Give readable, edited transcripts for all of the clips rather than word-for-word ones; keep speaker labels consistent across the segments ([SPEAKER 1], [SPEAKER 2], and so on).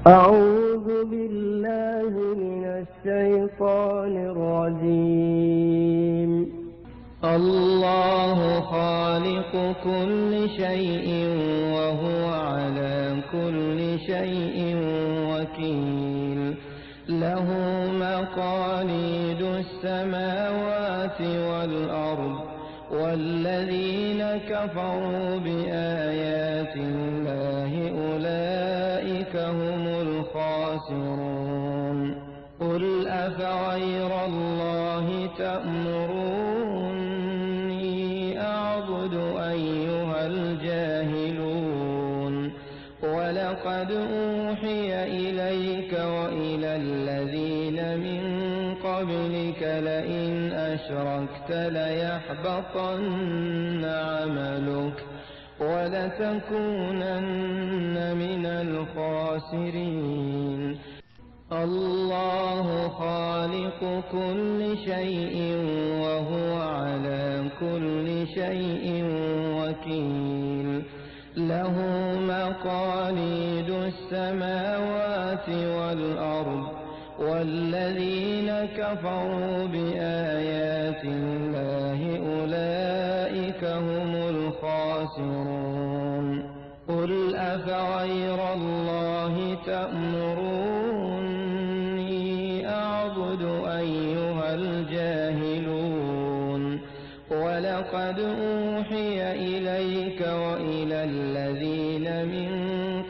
[SPEAKER 1] أعوذ بالله من الشيطان الرجيم. الله خالق كل شيء وهو على كل شيء وكيل. له مقاليد السماوات والأرض والذين كفروا بآيات الله أولئك هم الخاسرون. قل أفغير الله تأمروني أعبد أيها الجاهلون. ولقد أوحي إليك وإلى الذين من قبلك لئن أشركت ليحبطن عملك ولتكونن من الخاسرين. الله خالق كل شيء وهو على كل شيء وكيل. له مقاليد السماوات والأرض والذين كفروا بآيات الله أولئك هم الخاسرون. قل أفغير الله تأمروني أعبد أيها الجاهلون. ولقد أوحي إليك وإلى الذين من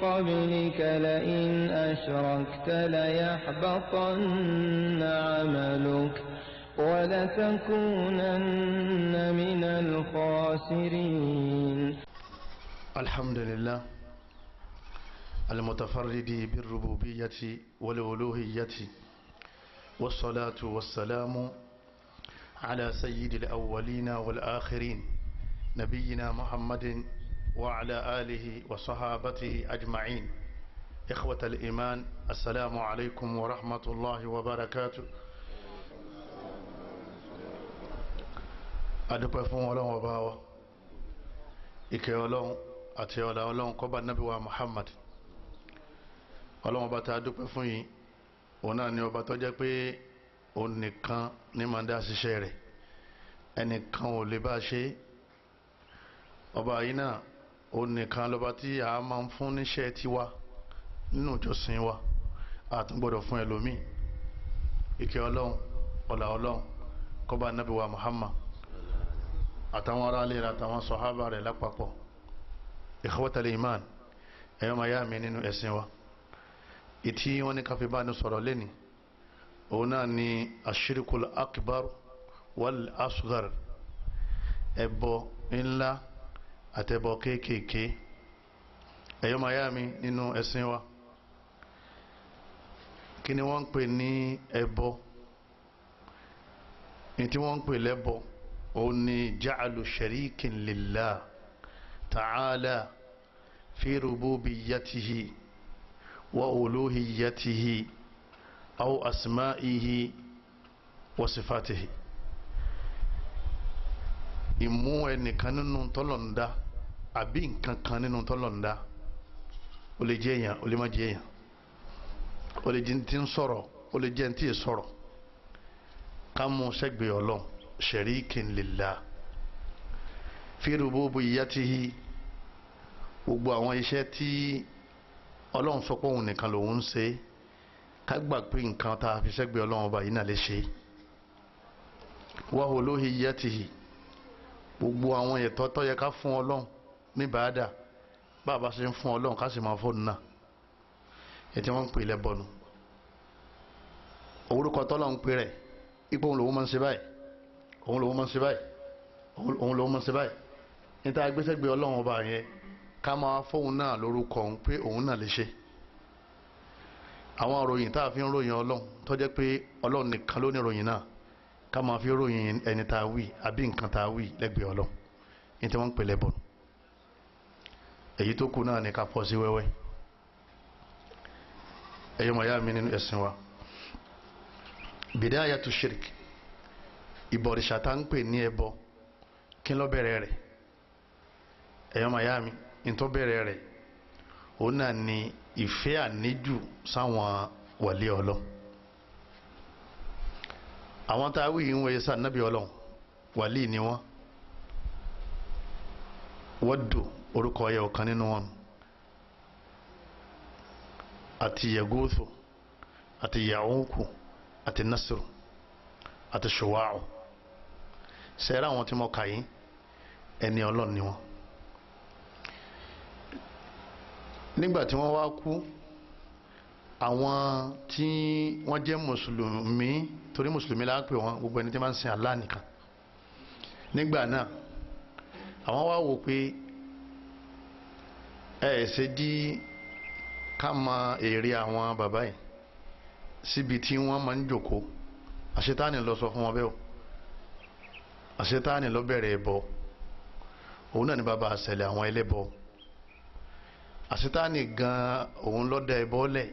[SPEAKER 1] قبلك لئن أشركت ليحبطن عملك ولتكونن من الخاسرين.
[SPEAKER 2] الحمد لله المتفرد بالربوبية والألوهية، والصلاة والسلام على سيد الأولين والآخرين نبينا محمد وعلى آله وصحابته أجمعين. إخوة الإيمان، السلام عليكم ورحمة الله وبركاته. adúpẹ́ fún Ọlọ́run ọba wa, ìkẹ́ Ọlọ́run àti ọlá Ọlọ́run kó bá Nábì wa Muhammad. Ọlọ́run ọba tá a dúpẹ́ fún yìí, òun náà ni ọba tó jẹ́ pé òun nìkan ní máa ń dá ṣiṣẹ́ rẹ̀, ẹnìkan ò lè bá ṣe. ọba yìí náà òun nìkan lọ́ba tí a máa ń fún níṣẹ́ tiwa nínú ìjọsìn wa, a tún gbọ́dọ̀ fún ẹlòmíì. ìkẹ́ Ọlọ́run ọlá Ọlọ́run kó bá Nábì wa Muhammad àtàwọn ará ilé rẹ̀ àtàwọn sọ̀hábà rẹ̀ lápapọ̀. Ikhwatal iman, ẹ̀yọ́ máa yá mi nínú ẹ̀sìn wa. ìtí wọ́n ní káfí bá ní sọ̀rọ̀ lẹ́ni òun náà ni ashirikul akbar wal asghar, ẹbọ ńlá àtẹbọ kéékèèké. ẹ̀yọ́ máa yá mi nínú ẹ̀sìn wa. kí ni wọ́n ń pè ní ẹbọ? ní tí wọ́n ń pè lẹ́bọ òun ni ja'alu sharikin lillah ta'ala fi rububiyyatihi wa uluhiyyatihi aw asma'ihi wa sifatihi. ìmú ẹnìkan nínú tọ́lọ̀ndá àbí nǹkan kan nínú tọ́lọ̀ndá, ó lè jẹ́ èèyàn ó lè má jẹ́ èèyàn, ó lè jẹ́ tí ń sọ̀rọ̀ ó lè jẹ́ tí ì sọ̀rọ̀, ká mú sẹ́gbẹ̀ẹ́ Ọlọ́run, sharikin lillah fi rububiyyatihi. gbogbo àwọn iṣẹ́ tí Ọlọ́run sọ pé òun nìkan lòun ń ṣe, ká gbà pé nǹkan tá a fi sẹ́gbẹ̀ẹ́ Ọlọ́run ọba yìí náà lè ṣe. wa uluhiyyatihi, gbogbo àwọn ẹ̀tọ́ tó yẹ ká fún Ọlọ́run ní bàádà, bá a bá ṣe ń fún Ọlọ́run ká sì máa fóònù náà. ètí wọ́n ń pè lẹ́bọnù. orúkọ tọ́lọ́run ń pè rẹ̀ ipò òun lòun máa ń ṣe báyìí, òun lòun máa ń ṣe báyìí, òun lòun máa ń ṣe báyìí. níta gbéṣẹ́gbẹ́ Ọlọ́run ọba yẹn ká máa fóun náà lórúkọ òun pé òun náà lè ṣe. àwọn ìròyìn tá a fi ń ròyìn Ọlọ́run tó jẹ́ pé Ọlọ́run nìkan ló ní ìròyìn náà, ká máa fi ròyìn ẹni tá a wí àbí nǹkan tá a wí lẹ́gbẹ̀ẹ́ Ọlọ́run, ní tí wọ́n ń pè lẹ́bọnù. èyí tó kù náà ni ká pọ̀ sí wẹ́wẹ́. ẹ̀yọ́ màá yá mi nínú ẹ̀sìn wa. bidayatu shirk, ìbọ̀rìṣà tá ń pè ní ẹbọ, kí ló bẹ̀rẹ̀ rẹ̀? ẹ̀yọ́ màá yá mi, ní tó bẹ̀rẹ̀ rẹ̀ òun náà ni ìfẹ́ àníjù sáwọn wàlí Ọlọ́run. àwọn tá a wí yìí ń wòye sáà nábì Ọlọ́run wàlí ni wọ́n. Waddu orúkọ ọyẹ ọ̀kan nínú wọn, àti Yaguuthu àti Ya'uuku àti Nasru àti Shuwa'u. sẹ́ẹ̀rẹ́ àwọn tí mo kà yín ẹni Ọlọ́run ni wọ́n. nígbà tí wọ́n wá kú, àwọn tí wọ́n jẹ́ mùsùlùmí, torí mùsùlùmí la pè wọ́n, gbogbo ẹni tí máa ń sin Allah nìkan, nígbà náà àwọn wá wò pé ṣe dí ká mọ èrè àwọn bàbá yìí síbi tí wọ́n máa ń jòkó. àṣetáni lọ sọ fún wọn bẹ́ẹ̀ o, àṣetáni lọ bẹ̀rẹ̀ ẹbọ, òun náà ni bàbá àṣẹlẹ̀ àwọn ẹlẹ́bọ. àṣetáni gan òun ló dá ẹbọ lẹ̀,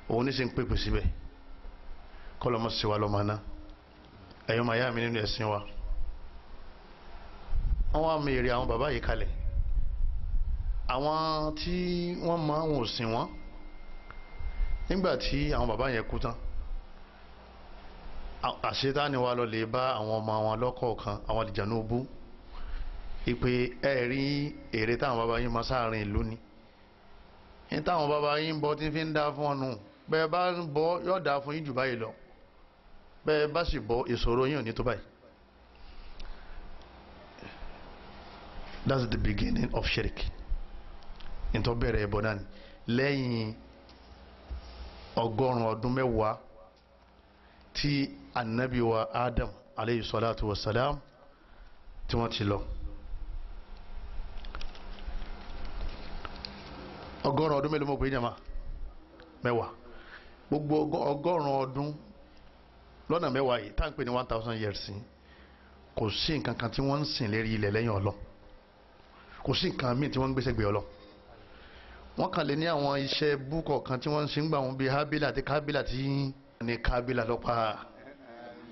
[SPEAKER 2] òun ní sì ń pèpè síbẹ̀. kọ́lọ́mọ́ sí wa lọ́mọ náà, ẹ̀yọ́ máa yá mi nínú ẹ̀sìn wa. wọ́n wá mi èrè àwọn bàbá yìí kalẹ̀. àwọn tí wọ́n máa ń sìn wọ́n, nígbà tí àwọn bàbá yẹn kú tán, àṣetáni wa lọ lè bá àwọn ọmọ wọn lọ́kọ̀ọ̀kan, àwọn àlìjànú bú, ìpè ẹ̀rí èrè táwọn bàbá yín máa sáàrin ìlú ni. ní táwọn bàbá yín bọ́ tí fi ń dá fún ọ̀nù, bẹ́ẹ̀ bá ń bọ́ yóò dá fún yín jù báyìí lọ, bẹ́ẹ̀ bá sì bọ́ ìṣòro yín ò ní tó báyìí. That's the beginning of shirk. Nítorí bẹ̀rẹ̀ ẹbọ náà ni lẹ́yìn 100 ọdún mẹ́wàá tí anabi wa Adam aleyhi salatu wa salam tí wọ́n ti lọ. 100 ọdún mélòó mọ̀ pé jama mẹ́wàá. gbogbo 100 ọdún lọ́nà mẹ́wàá yìí tá à ń pè ní 1000 years sí, kò sí nǹkan kan tí wọ́n ń sìn lérí ilẹ̀ lẹ́yìn Ọlọ́run, kò sí nǹkan míì tí wọ́n ń gbéṣẹ́ gbé Ọlọ́run. wọ́n kàn lè ní àwọn iṣẹ́ búkọ̀ kan tí wọ́n ń ṣe ń gbà wọn bíi Hábílà àti Kábílà, tí ní Kábílà lọ́pàá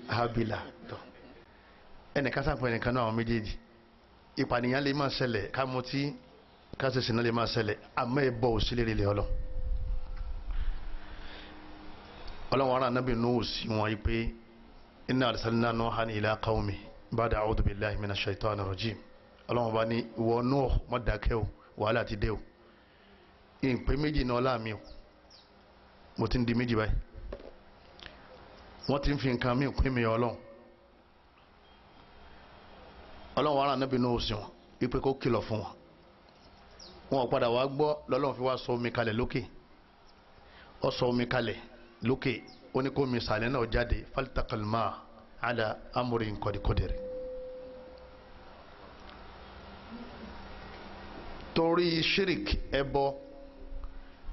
[SPEAKER 2] Hábílà tó ẹnìkan sáà pé ẹnìkan náà àwọn méjèèjì. ìpànìyàn lè máa ṣẹlẹ̀, ká mutí ká ṣe sìnà lè máa ṣẹlẹ̀, àmọ́ ẹbọ ò sí lérí ilẹ̀ Ọlọ́run. Ọlọ́run ara Ànábì Nuhu sí wọn pé inna arsalna Nuhan ila qaumi ba'da a'udhu billahi minash shaitani rajim. Ọlọ́run bá ní ìwọ Nuhu má dákẹ́ o, wàhálà ti dé o. ìpè méjì náà láàmì o, mo ti ń di méjì báyìí. wọ́n ti ń fi nǹkan míì pín mi Ọlọ́run. Ọlọ́run ara Ànábì Nuhu sí wọn pé kó kìlọ̀ fún wọn. wọn ò padà wá gbọ́, lọ́lọ́run fi wá sọ omi kalẹ̀ lókè. ó sọ omi kalẹ̀ lókè, ó ní kó mi sàlẹ̀ náà jáde, faltaqal ma'a ala amrin qad qudira. torí shirik ẹbọ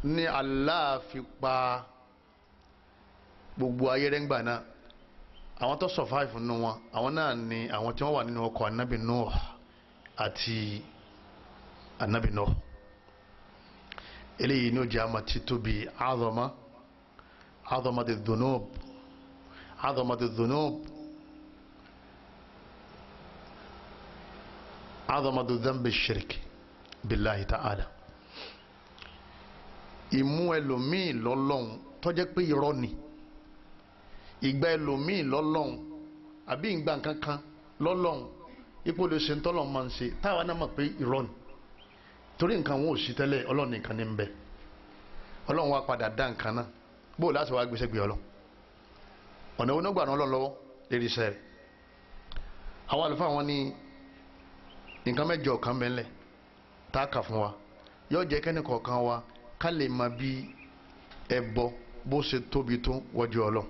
[SPEAKER 2] ní Allah fi pa gbogbo ayé rẹ̀ ńgbà náà. àwọn tó survive nínú wọn, àwọn náà ni àwọn tí wọ́n wà nínú ọkọ̀ anabi Nuh àti anabi Nuh. eléyìí ní ó jẹ́ àmà títóbi عظمة الذنوب عظمة ذنب الشرك بالله تعالى. ìmú ẹlòmíì lọ́lọ́hun tó jẹ́ pé irọ́ ni, ìgbà ẹlòmíì lọ́lọ́hun àbí ìgbà kankan lọ́lọ́hun, ipò lè ṣe ń tọ́lọ̀ máa ń ṣe táwa náà mọ̀ pé irọ́ ni, torí nǹkan wọn ò sí tẹ́lẹ̀, Ọlọ́run nìkan ní ń bẹ. Ọlọ́run wá padà dá nǹkan náà, bó láti wá gbéṣẹ́ gbé Ọlọ́run. ọ̀nà onígbà náà Ọlọ́run lọ́wọ́ lérí iṣẹ́ rẹ̀. àwọn àlùfáà wọn ní nǹkan mẹ́jọ kan bẹ́ńlẹ̀ tá a kà fún wa, yóò jẹ́ kẹ́ni kọ̀ọ̀kan wa ká lè mọ bí ẹbọ bó ṣe tóbi tó wájú Ọlọ́run.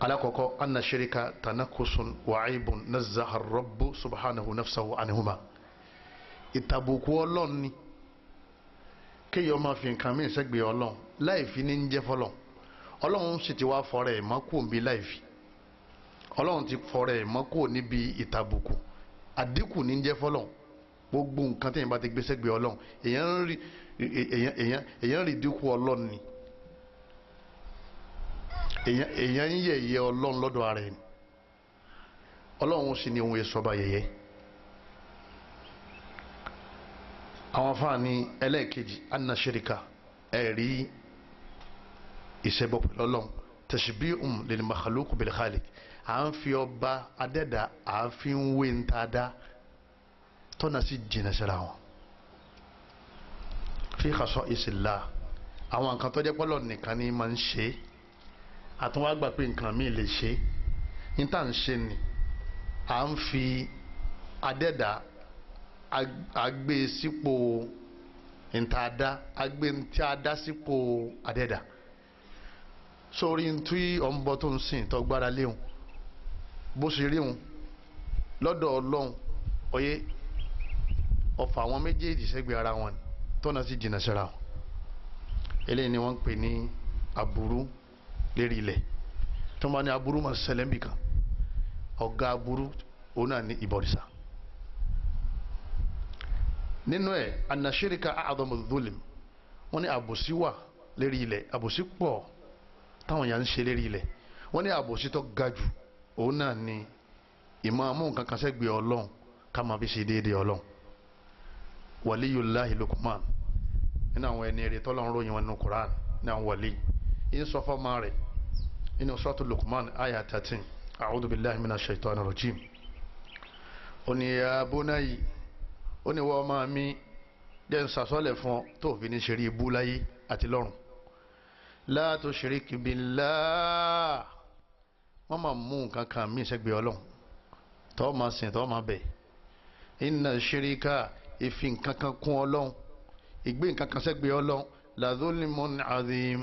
[SPEAKER 2] alákọ̀ọ́kọ́ anna shirika tanakusun wa aibun nazzaha rabbu subhanahu nafsahu anhuma. ìtàbùkù Ọlọ́run ni kéèyàn máa fi nǹkan mí sẹ́gbẹ̀ẹ́ Ọlọ́run láìfi ní ń jẹ́ fọlọ́run. Ọlọ́run sì ti wá fọ́rẹ̀ ẹ̀ mọ́ kó níbi láìfi. Ọlọ́run ti fọ́rẹ̀ ẹ̀ mọ́ kó níbi ìtàbùkù. àdínkù ní ń jẹ́ fọlọ́run. gbogbo nǹkan tẹ̀yìn bá ti gbé sẹ́gbẹ̀ẹ́ Ọlọ́run èèyàn rí dínkù Ọlọ́run ni. èèyàn ń yẹ̀yẹ́ Ọlọ́run lọ́dọ̀ ara ẹ̀ ni. Ọlọ́run sì ni òun èso ọba yẹ̀yẹ́. àwọn afáàní ẹlẹ́ẹ̀kejì anna shirika ẹ̀rí ìṣẹ́bọ pẹ̀lú Ọlọ́run tashbihun lil makhluq bil khaliq à ń fi ọba adẹ́dà à ń fi ń wé ń ta dá tọ́nà sí jìnnà síra wọn fi khasaisillah àwọn nǹkan tó jẹ́ pé Ọlọ́run nìkan ni máa ń ṣe àtúnwá gbà pé nǹkan míì lè ṣe ní tá à ń ṣe ni à ń fi adẹ́dà agbé sípò ntaada agbé ntí adá sípò adẹ́dà sórí ntí ọ̀nbọ tó ń sìn tó gbára léwu bó ṣe rí wọn lọ́dọ̀ Ọlọ́run oyé ọ̀fà àwọn méjèèjì sẹ́gbẹ̀ẹ́ ara wọn tọ́nà sí jìnnà síra wọn eléyìí ni wọ́n ń pè ní aburú lérí ilẹ̀ tó máa ní aburú máa ṣẹlẹ̀ níbì kan ọ̀gá aburú òun náà ní ìbọ̀rìṣà nínú ẹ̀ anashirika a'dhamu dhulim wọ́n ní àbòsí wà lérí ilẹ̀ àbòsí pọ̀ táwọn yà ń ṣe lérí ilẹ̀ wọ́n ní àbòsí tó ga jù òun náà ní ìmọ̀ amú nǹkan kan sẹ́gbẹ̀ẹ́ Ọlọ́run ká máa fi ṣe déédéé Ọlọ́run waliyullahi Luqman nínú àwọn ẹni rẹ̀ tọ́lọ́run ròyìn wọn nínú Quran ní àwọn wàlí yín sọ fọ́mọ rẹ̀ nínú suratu Luqman ayah 13 a'udhu billahi minash shaitanir rajim ó ní ya bunayya ó ní wọ́n máa mi jẹ́ ń sàsọ́lẹ̀ fún ọ tó fi ní ṣeré ibú láyé àti lọ́run la tushrik billah wọ́n máa mú nǹkan kan mí sẹ́gbẹ̀ẹ́ Ọlọ́run tọ́ máa sìn tọ́ máa bẹ̀ inna shirika ìfi nǹkan kan kún Ọlọ́run ìgbé nǹkan kan sẹ́gbẹ̀ẹ́ Ọlọ́run la dhulmun azim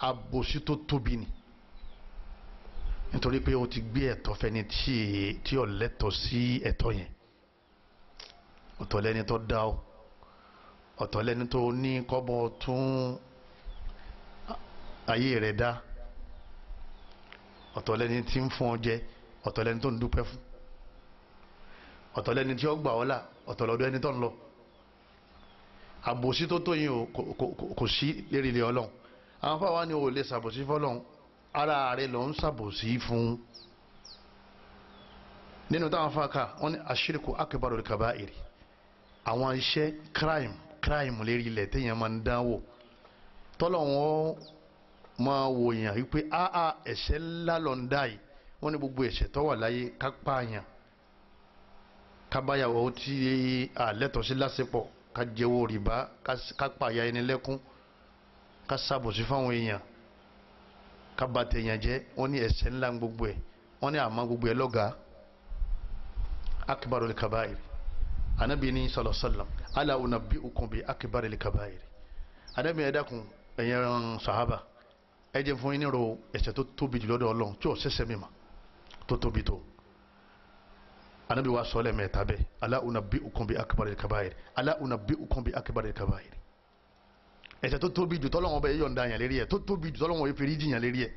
[SPEAKER 2] àbòsí tó tóbi ni nítorí pé o ti gbé ẹ̀tọ́ fẹ́ni tí ò lẹ́tọ̀ọ́ sí ẹ̀tọ́ yẹn ọ̀tọ̀ lẹ́ni tó dá ọ ọ̀tọ̀ lẹ́ni tó ní kọ́bọ̀ tún ayé rẹ̀ dá ọ̀tọ̀ lẹ́ni tí ń fún ọ jẹ ọ̀tọ̀ lẹ́ni tó ń dúpẹ́ fún ọ̀tọ̀ lẹ́ni tí ó gbà ọ́ là ọ̀tọ̀ lọ́dọ̀ ẹni tó ń lọ àbòsí tó tó yín o kò sí lérí ilé Ọlọ́run àwọn fáwọn ni o lè ṣàbòsí fọ́lọ́run ara rẹ̀ ló ń ṣàbòsí fún nínú táwọn fáka wọn ni ashiriku akbarul kaba'iri àwọn iṣẹ́ crime lérí ilẹ̀ téèyàn máa ń dánwò tọ́lọ̀ wọn máa wò yàn wípé ẹ̀ṣẹ̀ ńlá ló ń dá yìí wọ́n ní gbogbo ẹ̀ṣẹ̀ tó wà láyé ká pààyàn ká báyàwó tí àlẹ́tọ̀ sí lásìpọ̀ ká jẹ́wọ́ rìbá ká pààyà ẹni lẹ́kún ká ṣàbòsí fáwọn èèyàn ká bà tèèyàn jẹ́ wọ́n ní ẹ̀ṣẹ̀ ńlá gbogbo ẹ̀ wọ́n ní àmọ́ gbogbo ẹ̀ lọ́gàá akbarul kaba'ir anabi ni sallallahu alaihi wasallam ala unabbi'ukum bi akbaril kaba'ir anabi ẹ dákun ẹ̀yin sahaba ẹ jẹ́ fún yín ní ro ẹ̀ṣẹ̀ tó tóbi jù lọ́dọ̀ Ọlọ́run tí ó ṣẹ̀ṣẹ̀ mímọ́ tó tóbi tó anabi wa sọ lẹ́ẹ̀mẹ́ta bẹ́ẹ̀ ala unabbi'ukum bi akbaril kaba'ir ala unabbi'ukum bi akbaril kaba'ir ẹ̀ṣẹ̀ tó tóbi jù tọ́lọ́run bẹ yọ̀ǹda yàn lérí ẹ̀ tó tóbi jù tọ́lọ́run yẹ fèrè jìyàn lérí ẹ̀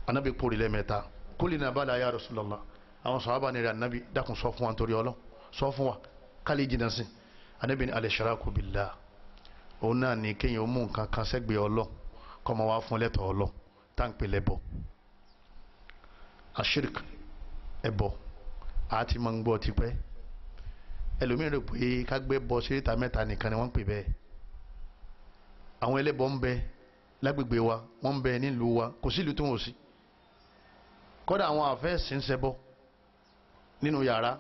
[SPEAKER 2] anabi kórè lẹ́ẹ̀mẹ́ta kulina bala ya Rasulullah àwọn sahaba ni rẹ̀ anabi dákun sọ fún wa nítorí Ọlọ́run sọ fún wa kálí jìnnà sí anabi ni al-ishraku billah òun náà ní kéèyàn ó mú nǹkan kan sẹ́gbẹ̀ẹ́ Ọlọ́run kọ́ ma wá fún lẹ́tọ̀ Ọlọ́run tá à ń pè lẹ́bọ ashirk ẹbọ àti máa ń gbọ́ tipẹ́ ẹlòmíràn rò pé ká gbé bọ síríta mẹ́ta nìkan ni wọ́n ń pè bẹ́ẹ̀ àwọn ẹlẹ́bọ ń bẹ lágbègbè wa wọ́n ń bẹ nílùú wa kò sí ìlú tó ń wò sí kódà àwọn àfẹ́sì ń ṣẹbọ nínú yàrá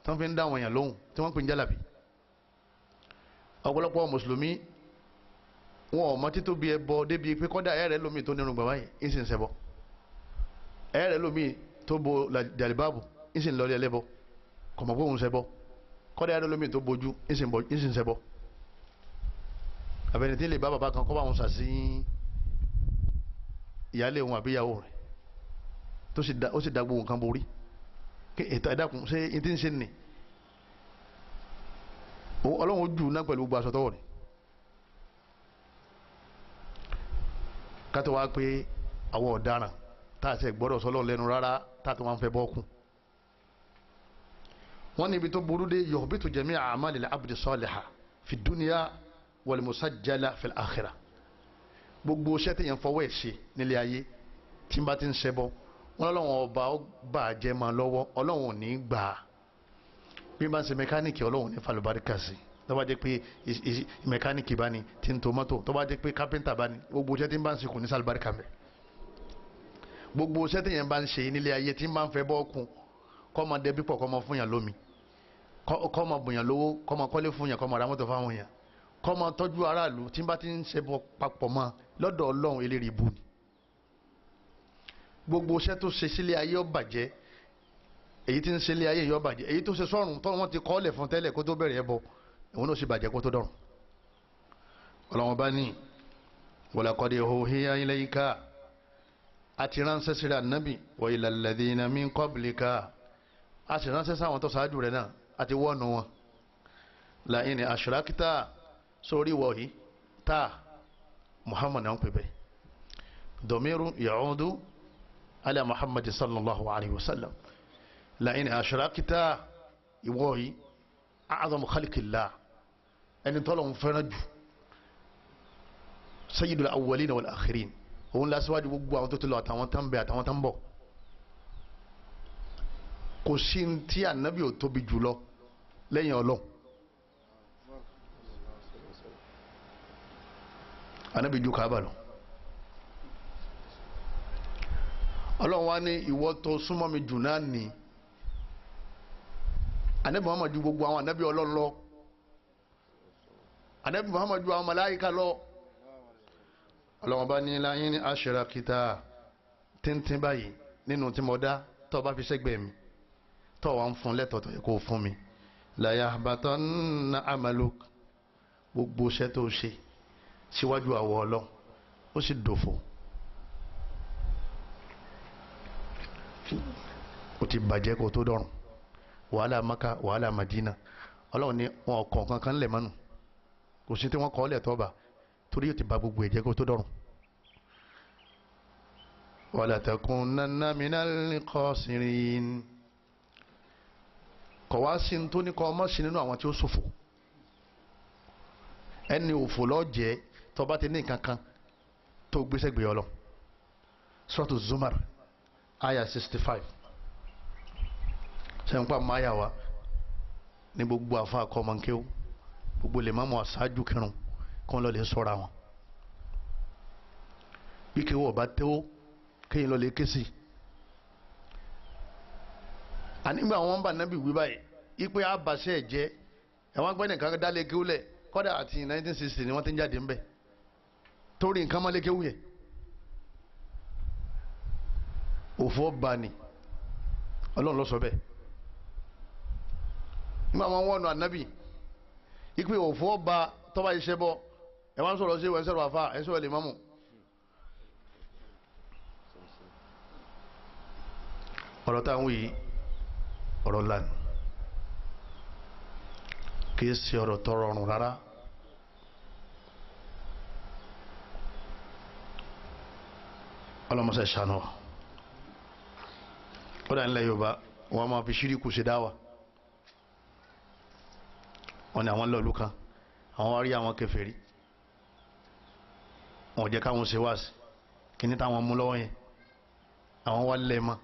[SPEAKER 2] tí wọ́n fi ń dá àwọn èèyàn lóhùn tí wọ́n ń pè ń jálàbí ọ̀pọ̀lọpọ̀ mùsùlùmí wọn ò mọ títóbi ẹbọ débi pé kódà ẹ̀rẹ́ lómi tó nírun gbàgbá yìí ń sì ń ṣẹbọ ẹ̀rẹ́ lómi tó bo jàlíbáàbù ń sì ń lọlé ẹlẹ́bọ kò mọ̀ pé òun ṣẹbọ kódà ẹ̀rẹ́ lómi tó bojú ń sì ń ṣẹbọ àbẹ̀nití lè bá bàbá kan kọ́ bá wọn sàsí ìyáálé òun àbíyàwó rẹ̀ ó sì dá gbogbo nǹkan borí ètò ẹ̀dàkùn ṣe é ti ń ṣe nì Ọlọ́run ojú náà pẹ̀lú gbogbo aṣọ tọwọ́ rẹ̀ kátó wá pé àwọn ọ̀daràn tá a ṣe gbọ́dọ̀ sọ́lọ́ lẹ́nu rárá tá a tó máa ń fẹ́ bọ́ọ̀kùn wọ́n ní ibi tó burú dé yuhbitu jami'a a'malil abdi salihah fi dunya wal musajjala fil akhirah gbogbo iṣẹ́ tẹ̀yàn fọwọ́ ẹ̀ ṣe nílé ayé tí n bá ti ń ṣẹbọ wọn lọ́wọ́ ọba ó bà á jẹ́ máa lọ́wọ́ Ọlọ́run ò ní gbà á bí n bá ń ṣe mẹkáníìkì Ọlọ́run ní falùbáríkà sí tó bá jẹ́ pé mẹkáníìkì bá ní tí ń to mọ́tò tó bá jẹ́ pé kápẹ́ntà bá ní gbogbo iṣẹ́ tí ń bá ń ṣe kò ní sálùbáríkà mẹ́ gbogbo iṣẹ́ tí yẹn bá ń ṣe nílé ayé tí ń bá ń fẹ́ bọ́ ọkùn kọ́ máa dẹbí pọ̀ kọ́ máa fún yàn lómi kọ́ máa bùyàn lówó kọ́ máa kọ́lé fún yàn kọ́ máa ra mọ́tò fáwọn yàn kọ́ máa tọ́jú aráàlú tí ń bá ti ń ṣe bọ́ papọ̀ mọ́ lọ́dọ̀ Ọlọ́run eléré ibu ni gbogbo iṣẹ́ tó ṣe sílé ayé ó bàjẹ́ èyí tí ń ṣe ilé ayé yó bàjẹ́ èyí tó ṣe sọ́run tó wọ́n ti kọ́lẹ̀ fún tẹ́lẹ̀ kó tó bẹ̀rẹ̀ ẹbọ òun náà sì bàjẹ́ kó tó dọ̀run Ọlọ́run bá ní walaqad uhiya ilayka àti ránṣẹ́ sí ànábì wa ila alladhina min qablika a sì ránṣẹ́ sáwọn tó ṣáájú rẹ̀ náà àti wọ́nu wọn la in ashrakta sórí wọ̀nyí tá Muhammad náà ń pè bẹ́ẹ̀ domiru ya'udu ala Muhammad sallallahu alayhi wa sallam la in ashrakta ìwọ̀nyí a'zamu khalqillah ẹni tọ́lọ̀ ń fẹ́ràn jù sayyidul awwalina wal akhirin òun lásìwájú gbogbo àwọn tó ti lọ àtàwọn tán bẹ àtàwọn tán bọ̀ kò sí tí ànábì ò tóbi jùlọ lẹ́yìn Ọlọ́run ànábì ju Kaaba lọ Ọlọ́run wá ní ìwọ tó súnmọ́ mi jù náà ní ànábì Muhammad ju gbogbo àwọn ànábì Ọlọ́run lọ ànábì Muhammad ju àwọn màláíkà lọ Ọlọ́run bá ní láyín ní ashrakta tíntín báyìí nínú tí mo dá tó bá fi sẹ́gbẹ̀ẹ́ mi tó wà ń fún lẹ́tọ̀ọ̀tọ̀ yẹ kó fún mi la yahbatanna amaluk gbogbo iṣẹ́ tó ṣe síwájú àwọ̀ Ọlọ́run ó sì dòfò ó ti bàjẹ́ kó tó dọ̀run wàhálà Maka wàhálà Madina Ọlọ́run ní wọn ọkọ̀ kankan lẹ̀ mọ́nu kò sí tí wọ́n kọ́ lẹ̀ tọ́ba torí ó ti ba gbogbo ẹ̀jẹ̀ kó tó dọ̀run wala takunanna minal khasirin kọ̀ wá sí tó ní kọ́ ọmọ sí nínú àwọn tí ó ṣòfò ẹni òfò lọ́jẹ́ tó bá ti ní nǹkan kan tó gbéṣẹ́ gbé ọlọ Suratu Zumar aya 65 sẹ́yìnpá máyà wa ní gbogbo àfa àkọ́mọ́nkéw gbogbo lè mọ́mọ́ àṣáájú kírun kọ́ lọ lè sọ́ra wọn bí kí wọ́n bá tẹ́wọ́ kéyìn lọ lè ké sí ànígbà wọn bá nábì wí báyìí ipe àbàṣẹ ẹ̀jẹ̀ ẹ̀wọ̀n gbẹ́ nìkan dá lè kéwú lẹ̀ kọ́dà àti 1960 ni wọ́n ti ń jáde ńbẹ̀ torí nǹkan mọ́ lè kéwú yẹ òfò bá ní Ọlọ́run ló sọ bẹ́ẹ̀ nígbà wọn wọ́n nù ànábì ipe òfò bá tọ́ba iṣẹ́ bọ́ ẹ̀wọ̀n sọ̀rọ̀ sí ìwẹ̀ sọ̀rọ̀ àfa ẹ̀sọ́ ẹ̀ lè mọ́mù ọ̀rọ̀ táwọn yìí ọ̀rọ̀ lánàá kìí ṣe ọ̀rọ̀ tó rọrùn rárá ọlọ́mọṣẹ́ ṣàánú wa ó dà nílẹ̀ Yorùbá wọ́n máa fi ṣíríkù ṣe dáwà wọ́n ní àwọn lọ́ọ̀lù kan àwọn wá rí àwọn kèfèrí wọn ò jẹ́ káwọn ṣe wá sí kíní táwọn mú lọ́wọ́ yẹn àwọn wá lẹ̀ mọ́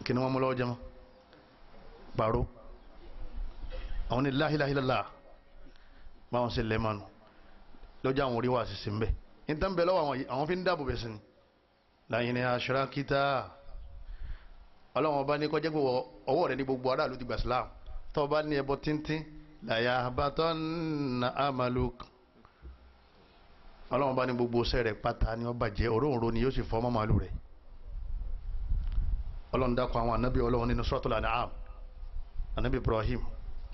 [SPEAKER 2] kíní wọ́n mú lọ́wọ́ jẹ́ mọ́ pàró àwọn ní la ilaha illallah báwọn ṣe lẹ̀ mọ́nu lọ́jọ́ àwọn orí wà sí sí ń bẹ̀ níta ń bẹ lọ́wọ́ àwọn fi ń dáàbò bẹ̀ sí ni la in ashrakta ọlọ́wọ́n ọba ní kọjá pé ọwọ́ rẹ̀ ní gbogbo aráàlú ti gbà sílámù tó bá ní ẹbọ tíntín la yahbatanna amaluk ọlọ́wọ́n bá ní gbogbo ṣẹ́ rẹ̀ pátá ní ó bàjẹ́ òróǹro ni yóò sì fọ́ mọ́màlú rẹ̀ ọlọ́run dákọ̀ àwọn anábì ọlọ́run nínú Suratul An'am anábì Ibrahim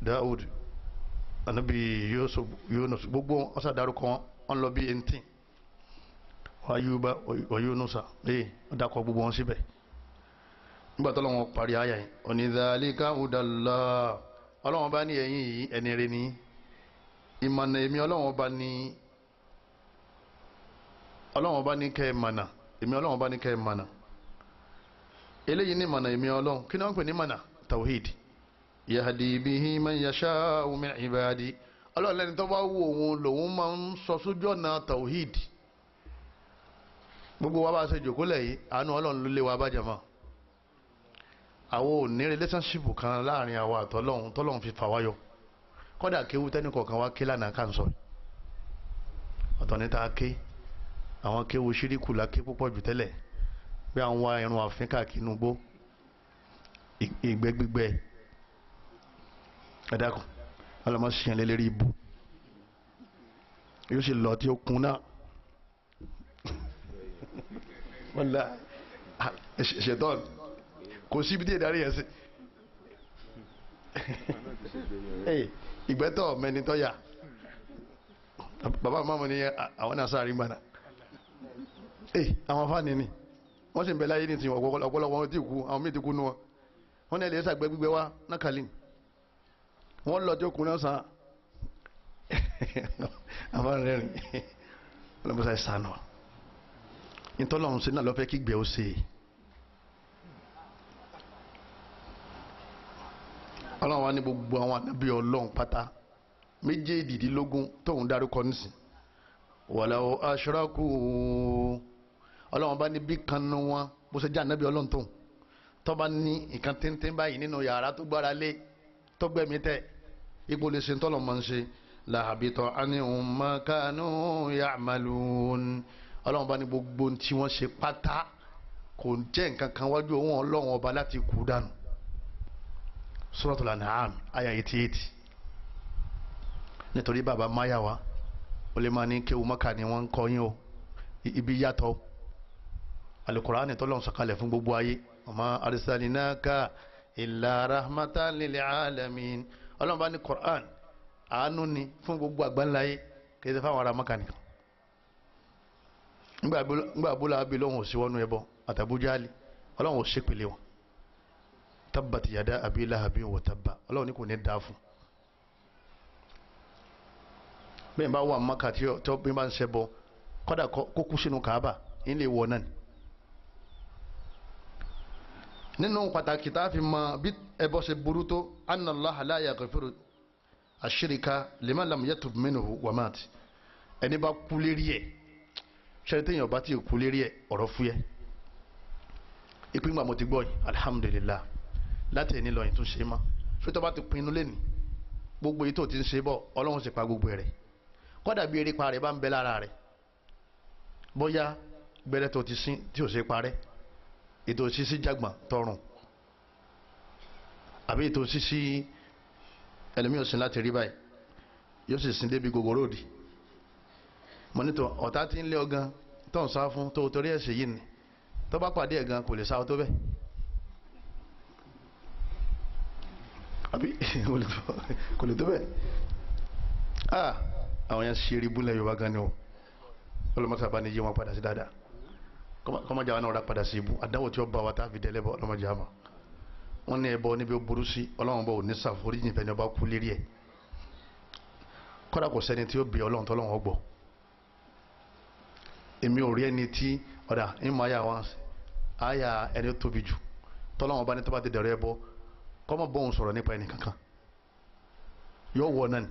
[SPEAKER 2] Daud anábì Yunus gbogbo ọ̀sà dárúkọ wọn lọ bí 18 Ayuba wa Yunusa dákọ̀ gbogbo wọn síbẹ̀ nígbà tó lọ́wọ́ parí ayà yìí oní dhalika hudallah ọlọ́run bá ní ẹ̀yìn yìí ẹni rẹ̀ ní ìmọ̀nà èmi ọlọ́run bá ní ọlọ́run bá ní kẹ́ ẹ mọ̀nà èmi ọlọ́run bá ní kẹ́ ẹ mọ̀nà eléyìí ní mọ̀nà èmi ọlọ́run kí ni wọ́n pè ní mọ̀nà tawhid yahdi bihi man yasha'u min ibadi ọlọ́run lẹ́ni tó bá wù òun lòun máa ń sọ sójú ọ̀nà tawhid gbogbo wa bá ṣe jòkó lẹ́yìn àánú ọlọ́run ló lé wa bá jàmá àwọn ò ní relationship kan láàrin àwa àtọ́lọ́run tọ́lọ́run fi fà wáyọ kódà kéwú tẹ́ni kọ̀ọ̀kan wá ké lánàá kà ń sọ ọ̀tọ̀ níta ké àwọn kéwú ṣíríkù la ké púpọ̀ jù tẹ́lẹ̀ bí àwọn wá irun àfin káàkiri inú gbó ìgbẹ́ gbígbẹ́ ẹ̀dákùn ọlọ́mọ ṣìyàn lélẹ́rí ibù yóò sì lọ tí ó kun náà wọ́n la ṣètọ́n kò síbi tí ìdarí yẹn sí ìgbẹ́tọ̀ mẹ́nitọ́ yà bàbá mọ́mọ́ ni àwọn náà sáré gbàdá àwọn afáàní ni wọ́n sì ń bẹ láyé ní tiwọn ọ̀pọ̀lọpọ̀ wọn ti kú àwọn míì ti kú nù wọn wọ́n ní ẹlẹ́sà gbẹ́ gbígbẹ́ wá nákàlí wọ́n lọ tí ó kun náà sàn àwọn rẹ́rìn ọlọ́mọsá ìsànà ìtọ́lọ́run sí náà lọ́fẹ́ kí gbẹ́ ó ṣe ọlọ́run wa ní gbogbo àwọn ànábì ọlọ́run pátá méjèèdínlógún tóun dárúkọ nísìn walaw ashraku ọlọ́run bá ní bí kan nu wọn bó ṣe jẹ́ ànábì ọlọ́run tóun tó bá ní nǹkan téńtéń báyìí nínú yàrá tó gbára lé tó gbẹ̀mí tẹ̀ ipò lè ṣe tọ́lọ̀ mọ́ ń ṣe làbìtọ̀ anihun ma kanu ya'malun ọlọ́run bá ní gbogbo tí wọ́n ṣe pátá kò jẹ́ nǹkan kan wájú òun ọlọ́run ọba láti kú dànù Suratul An'am aya 88 nítorí bàbá máyàwá ó lè máa ní kéwù mọ́kà ni wọ́n ń kọ́ yín o ibi yàtọ̀ Al-Qur'ani tọ́lọ́run sọ̀kalẹ̀ fún gbogbo ayé wama arsalinaka illa rahmatan lil alamin ọlọ́run bá ní Qur'an àánú ni fún gbogbo àgbáńláyé kì í ṣe fáwọn ará mọ́kà nìkan nígbà abúlé abiy lọ́hùn ò sí wọnú ẹbọ àtàbújáàlì ọlọ́run ò ṣépele wọn tabbat yada abi lahabin wa tabba ọlọ́run ní kò ní dáa fún bẹ́ẹ̀ bá wà mọ́kà tí ó bí bá ń ṣẹbọ kọ́dà kó kú sínú Kaaba ń lè wọ náà nínú pàtàkì tá a fi mọ bí ẹbọ ṣe burú tó anna Allaha la yaghfiru ashirika liman lam yatub minhu wa mat ẹni bá kú lérí ẹ̀ ṣẹ́ni téèyàn bá ti kú lérí ẹ̀ ọ̀rọ̀ fúyẹ́ ìpínpà mo ti gbọ́ yìí alhamdulillah láti ẹni lọ́yìn tún ṣe mọ́ ṣé tó bá ti pinnu lẹ́nu gbogbo yìí tó ti ń ṣe bọ̀ ọlọ́run sì pa gbogbo rẹ̀ kọ́dà bí erépa rẹ̀ bá ń bẹ lára rẹ̀ bóyá gbẹrẹ tó ti sín tí ò ṣe parẹ́ ètò sísí jàgbọ̀n tọrùn àbí ètò sísí ẹlẹ́mí ò sin láti rí báyìí yóò sì sin débi gbogbo róòdì mọ́nítọ̀ ọ̀tá tí ń lé ọgán tó ń sá fún tó torí ẹ̀sẹ̀ yìí ni tó bá pàdé ẹ̀gán kò lè sá ọ tó bẹ́ẹ̀ àbí kò lè tó bẹ́ẹ̀ àwọn yẹn ṣe eré búlẹ̀ Yorùbá gan ni o ọlọ́mọta bá ní yí wọn padà sí dáadáa kọ́mọjà wọn náà rà padà sí ibú àdáwò tí ó bá wa tá a fi dẹ́lẹ́bọ̀ ọlọ́mọjà àmọ́ wọ́n ní ẹbọ níbi ó burú sí ọlọ́run bọ̀ ò ní ṣàforíjì fẹ́ni ọba kú lérí ẹ̀ kọ́dà kò sẹ́ni tí ó bí ọlọ́run tọ́lọ́run ọgbọ̀ èmi ò rí ẹni tí ọ̀dà ìmọ̀ àyà wọn àyà ẹni tó tóbi jù tọ́lọ́run ọba ní tó bá ti dẹ̀rọ ẹbọ kọ́mọ bọ́hùn sọ̀rọ̀ nípa ẹni kankan yóò wọ náà ni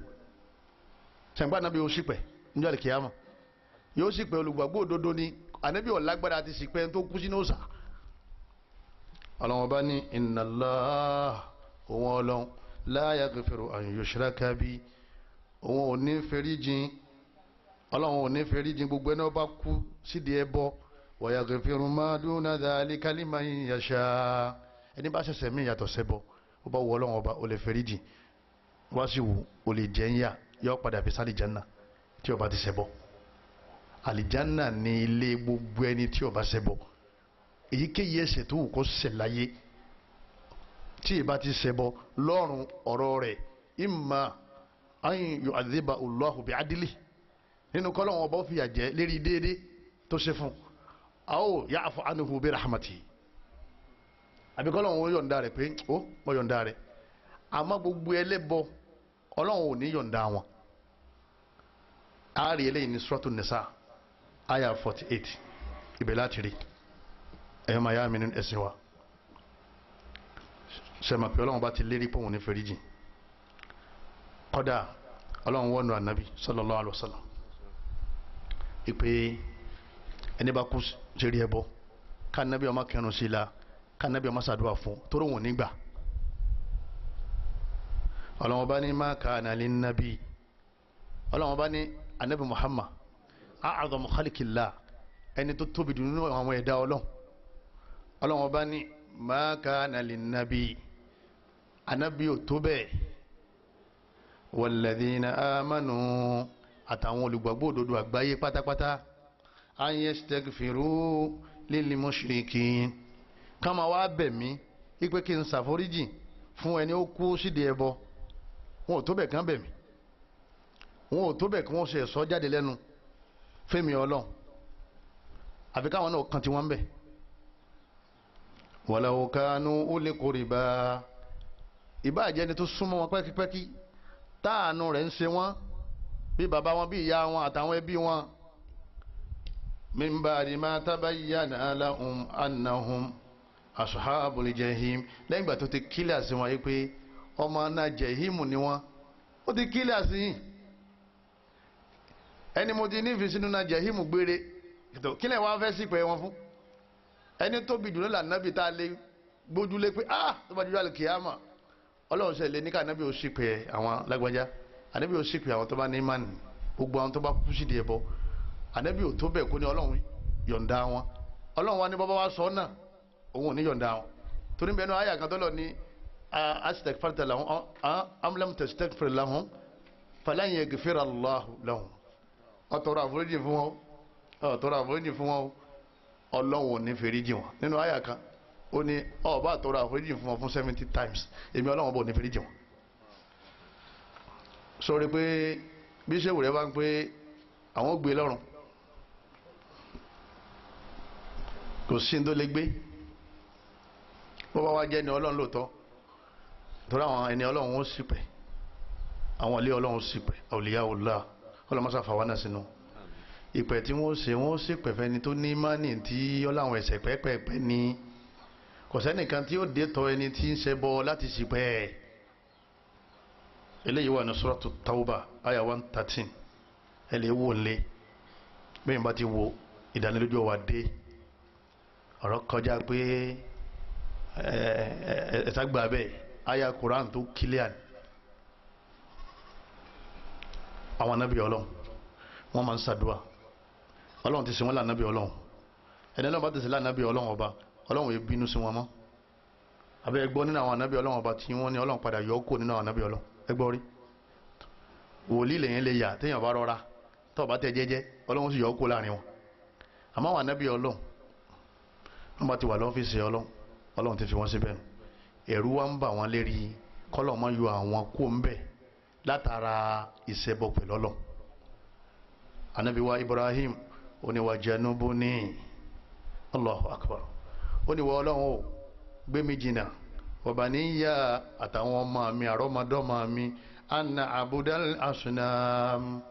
[SPEAKER 2] ṣàǹgbá nàbí ó sì pẹ̀ níjọ́ àlìkìyàmà yóò sì pẹ̀ olùgbàgbọ́ òdodo ni ànábì ọ̀lágbára ti sì pẹ́ tó kú sínú òòsà ọlọ́run ọba ní inna Allah òun ọlọ́run la yaghfiru an yushraka bi òun ò ní fẹ́ríjìn ọlọ́run ò ní fẹ́ríjìn gbogbo ẹni ọba kú sídìí ẹbọ wa yaghfiru ma duna dhalika liman yasha ẹni bá ṣẹ̀ṣẹ̀ mí yàtọ̀ sẹ́bọ ó bá wọ ọlọ́run ọba ó lè fẹ́ríjìn wá sí wù ó lè jẹ́ ń yà yọ padà fi sálì janna tí ọba ti ṣẹbọ àlìjánà ní ilé gbogbo ẹni tí ọba ṣẹbọ èyíkéyìí ẹ̀ṣẹ̀ tó wù kó ṣẹ̀ láyé tí ìbá ti ṣẹbọ lọ́rùn ọ̀rọ̀ rẹ̀ imma an yu'adhiba Allahu bi'adli nínú kọ́lọ́wọ́n ọba ó fìyà jẹ lérí déédéé tó ṣe fún aw ya'fu anhu bi rahmatihi àbí kọ́lọ́wọ́n ó yọ̀ǹda rẹ̀ pé ó mọ̀ yọ̀ǹda rẹ̀ àmọ́ gbogbo ẹlẹ́bọ ọlọ́run ò ní yọ̀ǹda wọn àárí eléyìí ní Suratun Nisa aya 48 ibẹ̀ láti rí ẹ̀yọ́ máa yá mi nínú ẹ̀sìn wa sẹ́mà pé ọlọ́run bá ti lérí pọ̀ wọn ní fẹ́ríjì kọ́dà ọlọ́run wọ́nu ànábì sallallahu alaihi wasallam ìpè ẹni bá kú sérí ẹbọ ká nábì ọmọ kẹrùn sí la ká nábì ọmọ sàdúrà fún tóró wọn nígbà ọlọ́wọ́n bá ní ma kana linnabi ọlọ́wọ́n bá ní anabi Muhammad a'adhamu khalqillah ẹni tó tóbi dùn nínú àwọn ẹ̀dá ọlọ́wọ́n bá ní ma kana linnabi anabi ò tó bẹ́ẹ̀ walladhina amanu àtàwọn olùgbàgbọ́ òdodo àgbáyé pátápátá an yastaghfiru lil mushrikin kama wá bẹ̀ mí ipe kí n ṣàforíjì fún ẹni ó kú sídìí ẹbọ wọn ò tó bẹ̀ kán bẹ̀ mí wọn ò tó bẹ̀ kí wọ́n ṣe sọ jáde lẹ́nu fẹ́mi ọlọ́run àfi káwọn náà kan tí wọ́n ń bẹ̀ walau kanu uli qurba ìbáàjẹ́ ni tó súnmọ́ wọn pẹ́kípẹ́kí táànù rẹ̀ ń ṣe wọ́n bí bàbá wọn bí ìyá wọn àtàwọn ẹbí wọn min ba'di ma tabayyana lahum annahum ashabul jahim lẹ́yìn ìgbà tó ti kílẹ̀ sí wọn yìí pé ọmọ náà jahimu ni wọn ó ti kílẹ̀ sí yìí ẹni mo ti nífi sínú náà jahimu gbére kílẹ̀ wọn fẹ́ sí pé wọn fún ẹni tóbi jùlọ là nábì tá a lè gbójúlé pé tó bá jùlọ àlùkìyàmà ọlọ́run ṣe lè ní ká ànábì ó sì pé àwọn lágbájá ànábì ó sì pé àwọn tó bá ní ìmánì gbogbo àwọn tó bá kú sídìí ẹbọ ànábì ò tó bẹ́ẹ̀ kó ní ọlọ́run yọ̀ǹda wọn ọlọ́run wa ní bàbá wa sọ náà òun ò ní yọ̀ǹda wọn torí bẹ́ẹ̀ náà àyà kan tó lọ ní astaghfarta lahum am lam tastaghfir lahum falan yaghfira Allahu lahum ọ̀tọ̀rọ̀ àforíjì fún wọn ọ̀tọ̀rọ̀ àforíjì fún wọn ọlọ́run ò ní fèrèjì wọn nínú àyà kan ó ní ọba àtọ̀rọ̀ àforíjì fún wọn fún 70 times èmi ọlọ́run bò ní fèrèjì wọn sọ̀rọ̀ pé bí sẹ́wù rẹ̀ bá ń pé àwọn gbé lọ́rùn kò sí ní tó lè gbé bó bá wá jẹ́ ni ọlọ́run lóòótọ́ torí àwọn ẹni ọlọ́run ó sì pẹ̀ àwọn ilé ọlọ́run sì pẹ̀ awliyaullah ọlọ́run máa ṣàfàwọ́ náà sínú ìpẹ̀ tí wọ́n ṣe wọ́n sì pẹ̀ fẹ́ni tó ní mánì tí ọláwọn ẹ̀ṣẹ̀ pẹ́pẹ́pẹ́ ní kò sẹ́nìkan tí ó dé tọ́ ẹni tí ń ṣẹbọ láti sì pẹ́ eléyìí wà ní suratu Tawba aya 113 ẹ lè wò lé bẹ́ẹ̀ bá ti wo ìdánilójú wa dé ọ̀rọ̀ kọjá pé ẹ̀ẹ́dẹ́gbà bẹ́ẹ̀ aya Quran tó kílíàn àwọn anábì ọlọ́run wọ́n máa ń ṣàdúrà ọlọ́run ti sìn wọ́n lànàbì ọlọ́run ẹni ọlọ́run bá ti sìn lànàbì ọlọ́run ọba ọlọ́run yìí bínú sí wọn mọ́ abẹ́ ẹgbọ́ nínú àwọn anábì ọlọ́run ọba tí wọ́n ní ọlọ́run padà yọ kó nínú àwọn anábì ọlọ́run ẹgbọ́ rí wòlíì lèyìn lè yà téèyàn bá rọra tó bá tẹ jẹ́jẹ́ ọlọ́run sì yọ kó láàrin wọn àmọ́ àwọn anábì ọlọ́run wọ́n bá ti wà lọ́fíìsì ọlọ́run ti fi wọ́n síbẹ̀ ẹ̀rù wa ń bà wọ́n lérí kọ́lọ̀ mọ́ yọ àwọn kó ń bẹ̀ látara ìṣẹ́bọ pẹ̀lú ọlọ́run anabi wa Ibrahim ó ní wa janubuni Allahu akbar ó ní wa ọlọ́run ó gbé mi jìnnà wa baniya àtàwọn ọmọ mi àrọ́mọdọ́mọ mi anna abudal asnam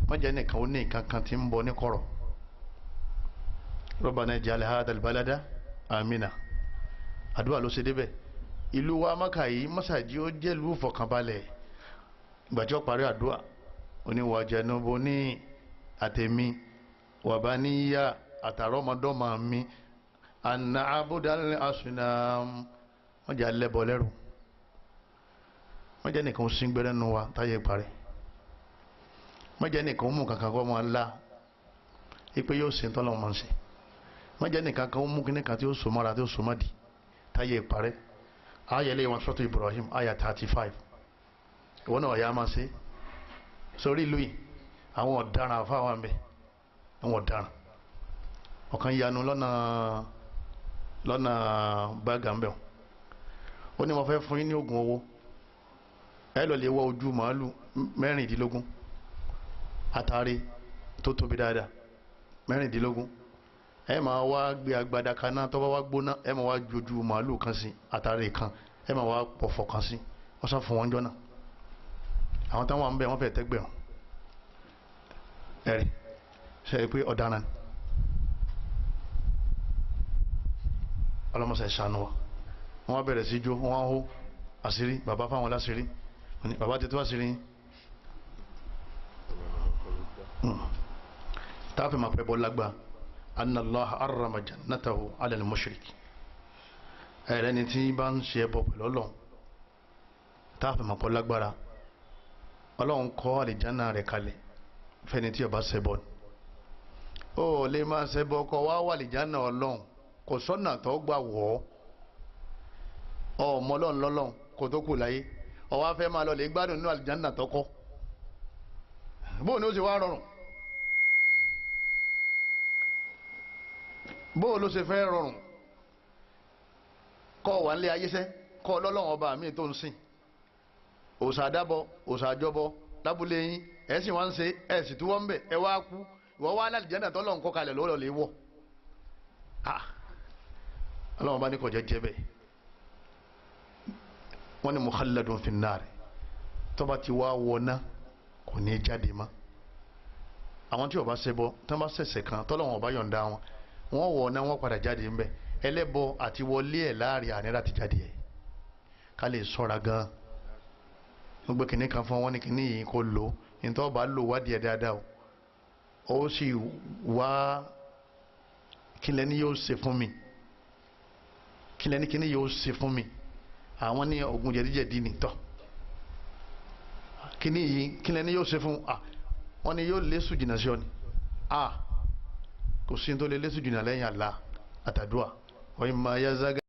[SPEAKER 2] wọ́n jẹ́ nìkan ó ní nǹkan kan tí ń bọ ní kọ̀rọ̀ Rabbana ij'al hadha albalada amina àdúrà ló ṣe débẹ̀ ìlú wa Mákà yìí mọ́sàájí ó jẹ́ ìlú fọkànbalẹ̀ ìgbàjọ́ parí àdúrà oníwàjẹnubó ní àtẹ̀mí wàbáníyà àtàrọ́mọdọ́mọ mi anna abudal asnam wọ́n jẹ́ alẹ́bọ lẹ́rù wọ́n jẹ́ nìkan sí gbẹ́rẹ́ nu wa táyé parí wọ́n jẹ́ nìkan mú kankan kọ́ máa ńlá ipe yóò sin tọ́lọ́ máa ń ṣe wọ́n jẹ́ nìkan kan mú kíní kan tí ó so mọ́ra tí ó so mọ́ di táyé parí ayẹlẹ́ wọn sọ́tò Ibrahim aya 35 ìwọ náà ọ̀yá máa ṣe sórí ìlú yìí àwọn ọ̀daràn àfáwọn àmì àwọn ọ̀daràn ọ̀kan yanu lọ́nà gbágàmbẹ̀ ó ní wọ́n fẹ́ fún yín ní oògùn owó ẹ lọ lè wọ ojú màálù 16 àtàrí tó tóbi dáadáa 16 ẹ máa wá gbé agbada kaná tó bá wá gbóná ẹ máa wá jojú màálù kan sí àtàrí kan ẹ máa wá pọ̀fọ̀ kan sí wọ́n sá fún wọn jọ náà àwọn táwọn ń bẹ wọ́n fẹ́ tẹ́gbẹ̀rún ẹ̀rí ṣe é pé ọ̀daràn ọlọ́mọṣẹ́ ṣàánú wa wọ́n bẹ̀rẹ̀ sí jó wọ́n hó àṣírí bàbá fáwọn láṣírí bàbá ti tó àṣírí táàfin máa pẹ́ bọ́ lágbà anna Allah harrama jannatahu ala al-mushrik ẹ̀rẹ́ ni tí bá ń ṣe ẹbọ pẹ̀lú Ọlọ́run tá a fi mọ̀ pọ̀ lágbára ọlọ́run kọ́ àlìjáná rẹ̀ kalẹ̀ fẹ́ni tí ó bá ṣẹbọ ó lè máa ṣẹbọ kọ́ wá wà àlìjáná ọlọ́run kò sọ́nà tó gbà wọ̀ ọ́ ọmọ ọlọ́run lọ́lọ́run kò tó kù láyé ó wá fẹ́ máa lọ lè gbádùn nínú àlìjáná tó kọ́ bóun ni ó ṣe wá rọrùn bóun ló ṣe fẹ́ rọrùn kọ́ wà nílé ayéṣẹ́ kọ́ ọlọ́run ọba mi tó ń sìn òòṣà àdábọ̀ òòṣà àjọbọ lábúlé yín ẹ̀ sì wọ́n ń ṣe ẹ̀ sì tí wọ́n ń bẹ̀ ẹ wá kú ìwọ wá láti jẹ́ náà tọ́lọ́run kọ́ kalẹ̀ lọ́rọ̀ lè wọ̀ ọlọ́run bá ní kọjá jẹ́ bẹ́ẹ̀ wọ́n ní mukhalladun fin nar tọ́ba ti wá wọná kò ní jáde mọ́ àwọn tí ó bá ṣẹbọ tán bá ṣẹ̀ṣẹ̀ kan tọ́lọ́run ọba yọ̀ǹda wọn wọ́n wọná wọ́n padà jáde ńbẹ̀ ẹlẹ́bọ àti wọlé ẹ̀ láàrin àníra ti jáde ẹ̀ ká lè sọ́ra gan-an wọ́n gbé kìnní kan fún wọn ní kìnní yìí kó lò nítorí ọba lò wádìí ẹ̀ dáadáa ó sì wá kílẹ̀ ní yóò ṣe fún mi kílẹ̀ ní kìnní yóò ṣe fún mi àwọn ní oògùn jẹ̀díjẹ̀dí nìtọ́ kìnní yìí kílẹ̀ ní yóò ṣe fún wọn ni yóò lésù jìnnà sí ọ ni kò sí ní tó lè lésù jìnnà lẹ́yìn àlá àtàdúà wọ́n máa yá zága.